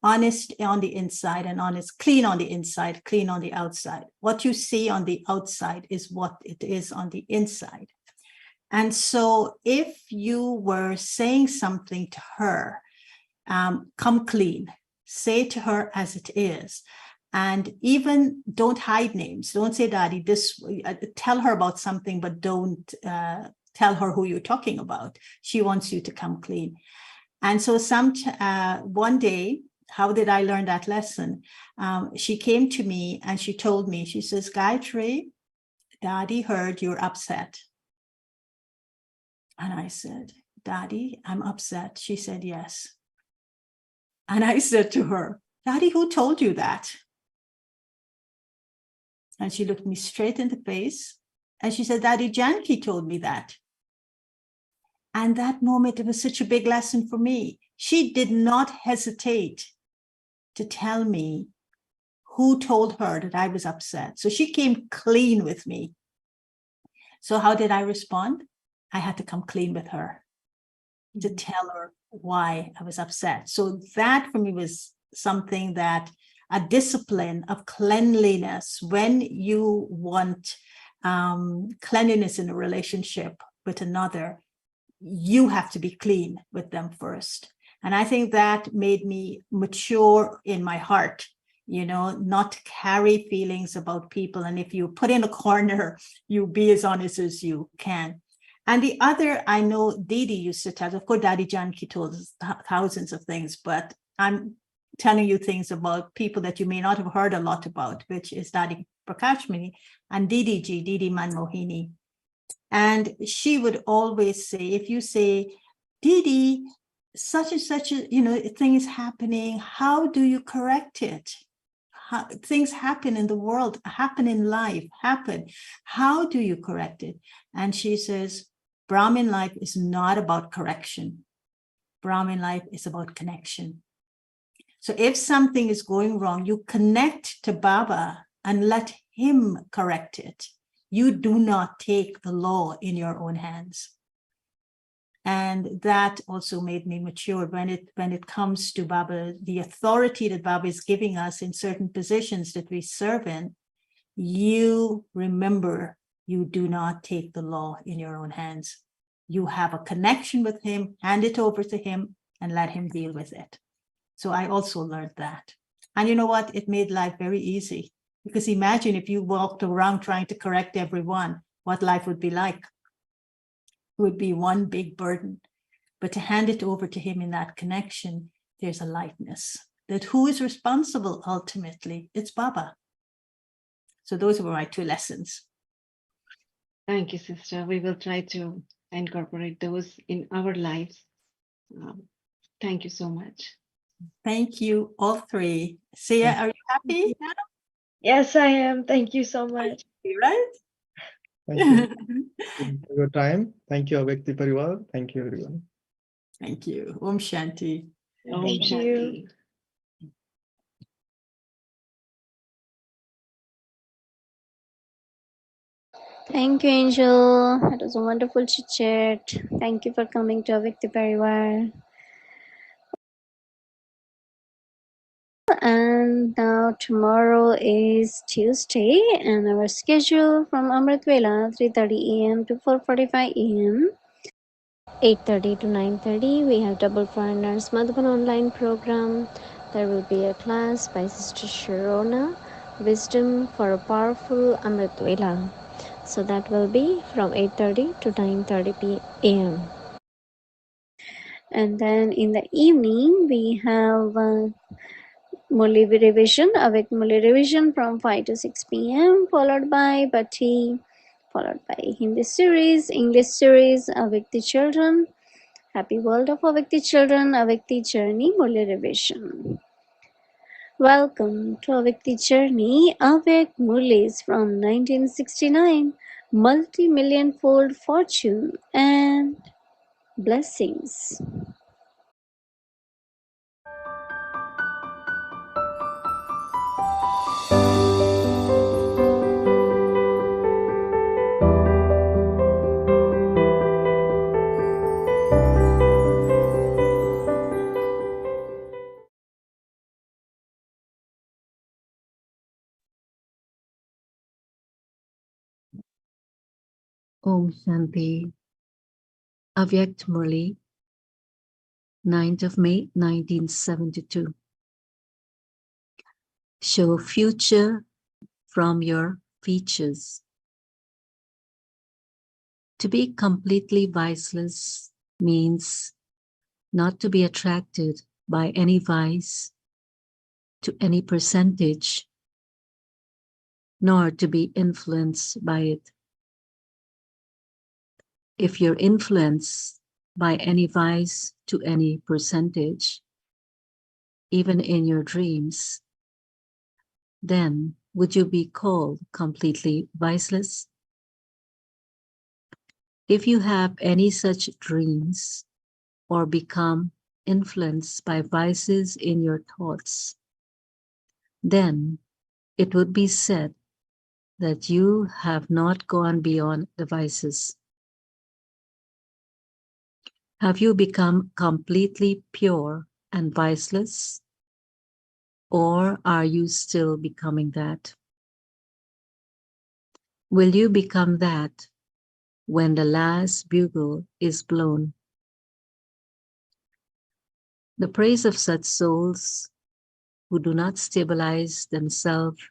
honest on the inside and clean on the inside, clean on the outside. What you see on the outside is what it is on the inside. And so if you were saying something to her, come clean, say to her as it is. And even don't hide names. Don't say, Daddy, tell her about something, but don't tell her who you're talking about. She wants you to come clean. And so one day, how did I learn that lesson? She came to me and she told me, she says, Gayatri, Daddy heard you're upset. And I said, Daddy, I'm upset. She said, yes. And I said to her, Daddy, who told you that? And she looked me straight in the face and she said, Daddy Janki told me that. And that moment, it was such a big lesson for me. She did not hesitate to tell me who told her that I was upset. So she came clean with me. So how did I respond? I had to come clean with her to tell her why I was upset. So that for me was something that a discipline of cleanliness. When you want cleanliness in a relationship with another, you have to be clean with them first. And I think that made me mature in my heart, not to carry feelings about people. And if you put in a corner, you be as honest as you can. And the other, I know Didi used to tell, of course, Daddy Janki told us thousands of things, but I'm telling you things about people that you may not have heard a lot about, which is Dadi Prakashmani and Didi Ji, Didi Man Mohini. And she would always say, if you say, Didi, such and such a thing is happening, how do you correct it? Things happen in the world, happen in life, happen. How do you correct it? And she says, Brahmin life is not about correction. Brahmin life is about connection. So if something is going wrong, you connect to Baba and let him correct it. You do not take the law in your own hands. And that also made me mature when it comes to Baba, the authority that Baba is giving us in certain positions that we serve in. You remember, you do not take the law in your own hands. You have a connection with him, hand it over to him and let him deal with it. So I also learned that. And you know what? It made life very easy. Because imagine if you walked around trying to correct everyone, what life would be like. It would be one big burden. But to hand it over to him in that connection, there's a lightness. That who is responsible ultimately? It's Baba. So those were my two lessons. Thank you, sister. We will try to incorporate those in our lives. Thank you so much. Thank you, all three. Sia, are you happy now? Yes, I am. Thank you so much. Right? Thank you for your time. Thank you, Avekti Parivar. Thank you, everyone. Thank you. Om Shanti. Om Thank Shanti. you. Thank you, Angel. It was a wonderful chit chat. Thank you for coming to Avikti Parivar. and now tomorrow is Tuesday, and our schedule from Amrit Vela 3:30 a.m. to 4:45 a.m. 8:30 to 9:30 we have double foreigners Madhavan online program. There will be a class by Sister Sharona, Wisdom for a Powerful Amrit Vela. So that will be from 8:30 to 9:30 a.m. And then in the evening we have Murli revision, Avik Murli revision from 5 to 6 p.m. followed by Bhatti, followed by Hindi series, English series, Avik Children, Happy World of Avik Children, Avik Journey, Murli revision. Welcome to Avik Journey, Avik Murlis from 1969, multi-million fold fortune and blessings. Om Shanti. Avyakt Murli, 9th of May, 1972. Show future from your features. To be completely viceless means not to be attracted by any vice to any percentage, nor to be influenced by it. If you're influenced by any vice to any percentage, even in your dreams, then would you be called completely viceless? If you have any such dreams or become influenced by vices in your thoughts, then it would be said that you have not gone beyond the vices. Have you become completely pure and viceless? Or are you still becoming that? Will you become that when the last bugle is blown? The praise of such souls who do not stabilize themselves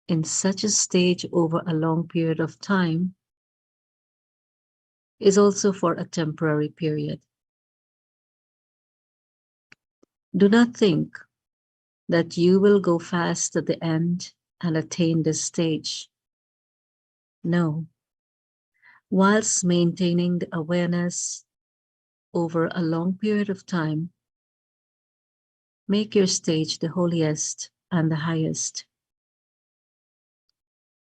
in such a stage over a long period of time is also for a temporary period. Do not think that you will go fast at the end and attain this stage. No. Whilst maintaining the awareness over a long period of time, make your stage the holiest and the highest.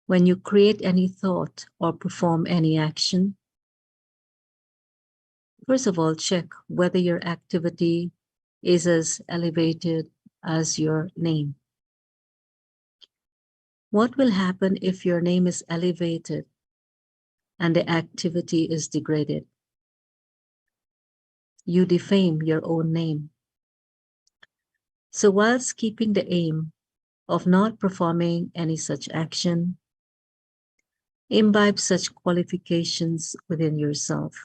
When you create any thought or perform any action, first of all, check whether your activity is as elevated as your name. What will happen if your name is elevated and the activity is degraded? You defame your own name. So whilst keeping the aim of not performing any such action, imbibe such qualifications within yourself.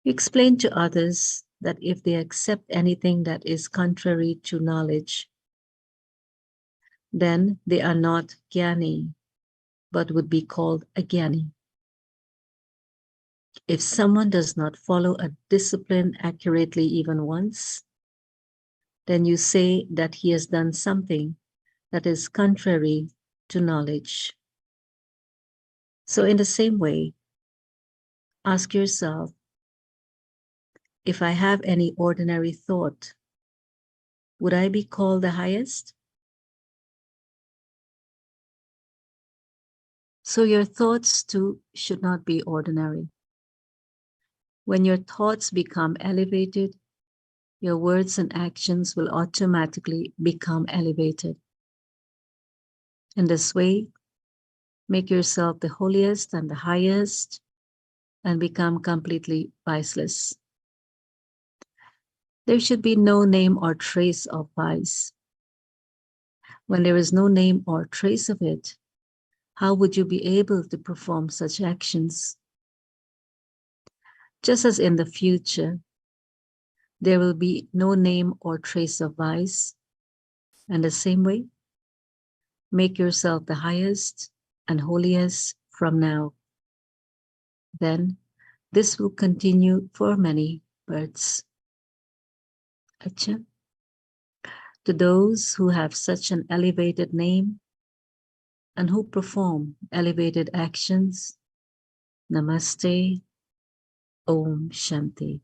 Explain to others that if they accept anything that is contrary to knowledge, then they are not Gyani, but would be called a Gyani. If someone does not follow a discipline accurately even once, then you say that he has done something that is contrary to knowledge. So in the same way, ask yourself, if I have any ordinary thought, would I be called the highest? So your thoughts too should not be ordinary. When your thoughts become elevated, your words and actions will automatically become elevated. In this way, make yourself the holiest and the highest and become completely viceless. There should be no name or trace of vice. When there is no name or trace of it, how would you be able to perform such actions? Just as in the future, there will be no name or trace of vice, and the same way, make yourself the highest and holiest from now. Then this will continue for many births. Acha. To those who have such an elevated name and who perform elevated actions, Namaste, Om Shanti.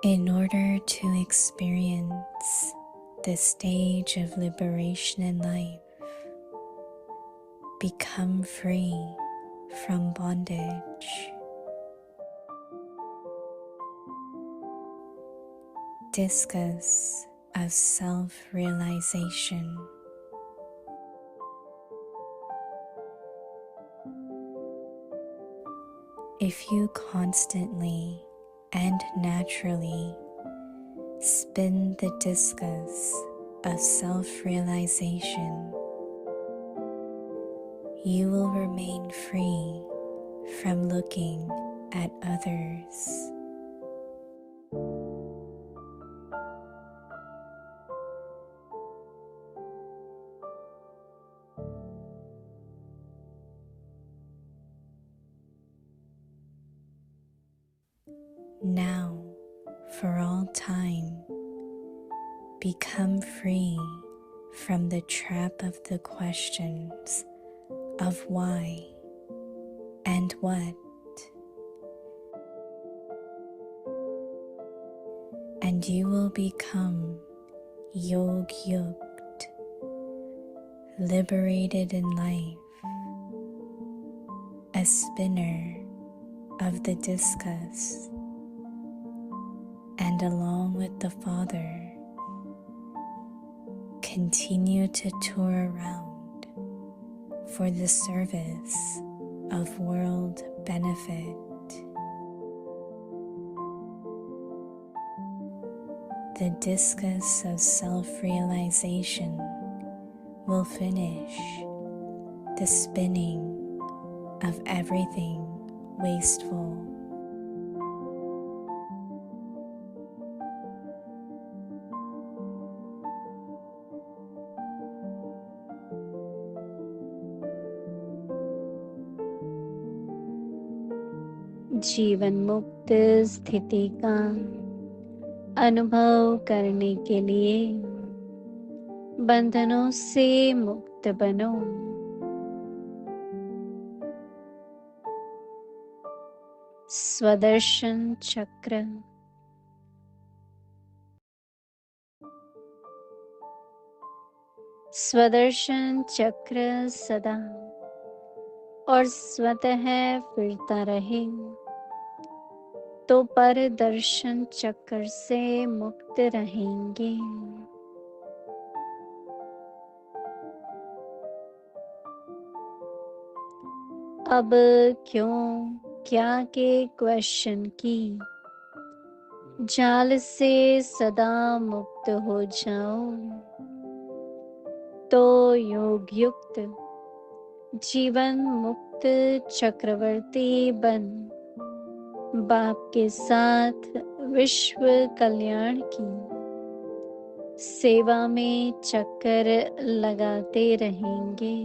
In order to experience this stage of liberation in life, become free from bondage. Discus of self-realization. If you constantly and naturally spin the discus of self-realization, you will remain free from looking at others. Now, for all time, become free from the trap of the questions of why and what, and you will become yog-yukt, liberated in life, a spinner of the discus, and along with the Father, continue to tour around for the service of world benefit. The discus of self-realization will finish the spinning of everything wasteful. जीवन मुक्त स्थिति का अनुभव करने के लिए बंधनों से मुक्त बनो। स्वदर्शन चक्र स्वदर्शन चक्र सदा और स्वतः फिरता रहे तो पर दर्शन चक्र से मुक्त रहेंगे। अब क्यों क्या के क्वेश्चन की जाल से सदा मुक्त हो जाओ तो योग युक्त जीवन मुक्त चक्रवर्ती बन बाप के साथ विश्व कल्याण की सेवा में चक्कर लगाते रहेंगे।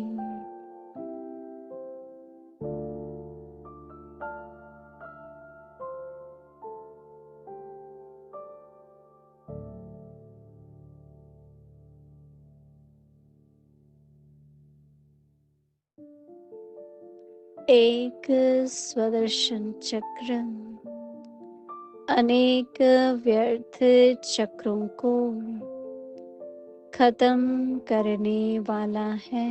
एक स्वदर्शन चक्र अनेक व्यर्थ चक्रों को खत्म करने वाला है।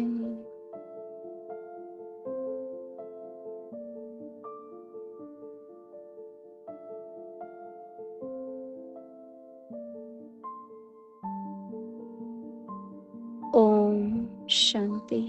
Om Shanti.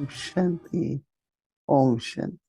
Shanti. Om Shanti.